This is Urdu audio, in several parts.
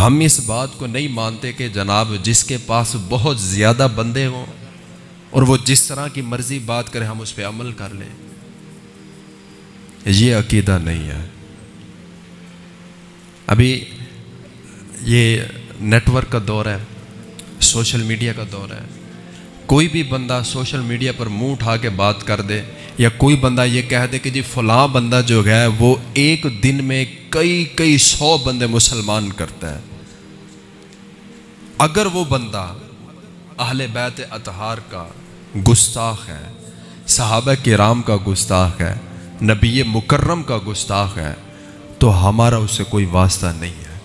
ہم اس بات کو نہیں مانتے کہ جناب جس کے پاس بہت زیادہ بندے ہوں اور وہ جس طرح کی مرضی بات کرے ہم اس پہ عمل کر لیں. یہ عقیدہ نہیں ہے. ابھی یہ نیٹ ورک کا دور ہے، سوشل میڈیا کا دور ہے. کوئی بھی بندہ سوشل میڈیا پر منہ اٹھا کے بات کر دے، یا کوئی بندہ یہ کہہ دے کہ جی فلاں بندہ جو ہے وہ ایک دن میں کئی 100 بندے مسلمان کرتا ہے. اگر وہ بندہ اہل بیت اطہار کا گستاخ ہے، صحابہ کرام کا گستاخ ہے، نبی مکرم کا گستاخ ہے، تو ہمارا اس سے کوئی واسطہ نہیں ہے.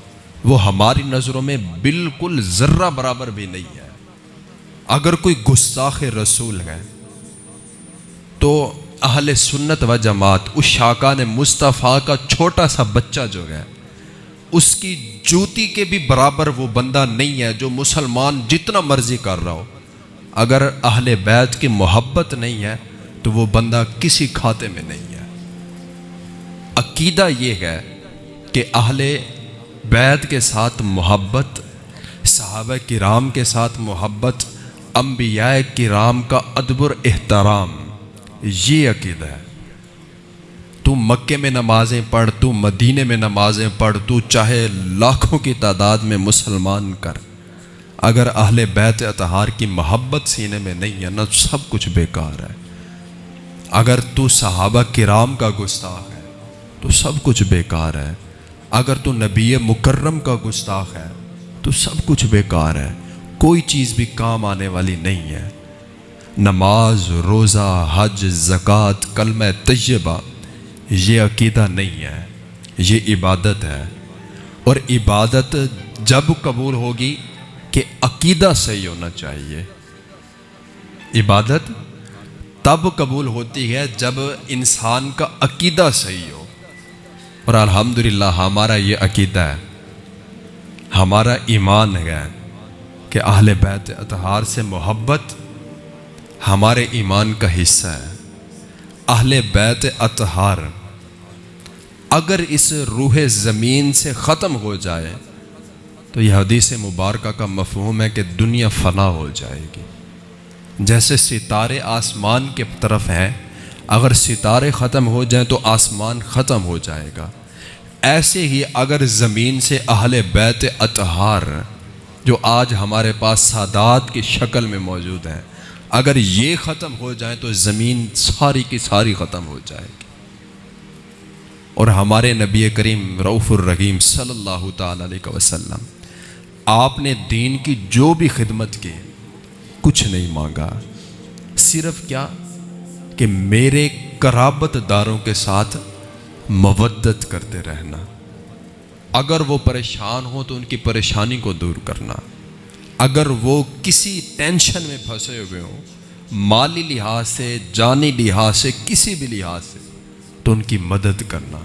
وہ ہماری نظروں میں بالکل ذرہ برابر بھی نہیں ہے. اگر کوئی گستاخ رسول ہے تو اہل سنت و جماعت اس شاکان مصطفیٰ کا چھوٹا سا بچہ جو ہے اس کی جوتی کے بھی برابر وہ بندہ نہیں ہے جو مسلمان جتنا مرضی کر رہا ہو. اگر اہل بیت کی محبت نہیں ہے تو وہ بندہ کسی کھاتے میں نہیں ہے. عقیدہ یہ ہے کہ اہل بیت کے ساتھ محبت، صحابہ کرام کے ساتھ محبت، انبیاء کرام کا ادب اور احترام، یہ عقیدہ ہے. تو مکے میں نمازیں پڑھ، تو مدینے میں نمازیں پڑھ، تو چاہے لاکھوں کی تعداد میں مسلمان کر، اگر اہل بیت اطہار کی محبت سینے میں نہیں ہے نا سب کچھ بیکار ہے. اگر تو صحابہ کرام کا گستاخ ہے تو سب کچھ بیکار ہے. اگر تو نبی مکرم کا گستاخ ہے تو سب کچھ بیکار ہے. کوئی چیز بھی کام آنے والی نہیں ہے. نماز، روزہ، حج، زکوٰۃ، کلمہ طیبہ، یہ عقیدہ نہیں ہے، یہ عبادت ہے. اور عبادت جب قبول ہوگی کہ عقیدہ صحیح ہونا چاہیے. عبادت تب قبول ہوتی ہے جب انسان کا عقیدہ صحیح ہو. اور الحمدللہ ہمارا یہ عقیدہ ہے، ہمارا ایمان ہے کہ اہل بیت اطہار سے محبت ہمارے ایمان کا حصہ ہے. اہل بیت اطہار اگر اس روح زمین سے ختم ہو جائے تو یہ حدیث مبارکہ کا مفہوم ہے کہ دنیا فنا ہو جائے گی. جیسے ستارے آسمان کے طرف ہیں، اگر ستارے ختم ہو جائیں تو آسمان ختم ہو جائے گا. ایسے ہی اگر زمین سے اہل بیت اطہار جو آج ہمارے پاس سادات کی شکل میں موجود ہیں، اگر یہ ختم ہو جائیں تو زمین ساری کی ساری ختم ہو جائے گی. اور ہمارے نبی کریم رؤوف الرحیم صلی اللہ تعالی علیہ وسلم، آپ نے دین کی جو بھی خدمت کی کچھ نہیں مانگا، صرف کیا کہ میرے قرابت داروں کے ساتھ مودت کرتے رہنا. اگر وہ پریشان ہو تو ان کی پریشانی کو دور کرنا. اگر وہ کسی ٹینشن میں پھنسے ہوئے ہوں، مالی لحاظ سے، جانی لحاظ سے، کسی بھی لحاظ سے، تو ان کی مدد کرنا.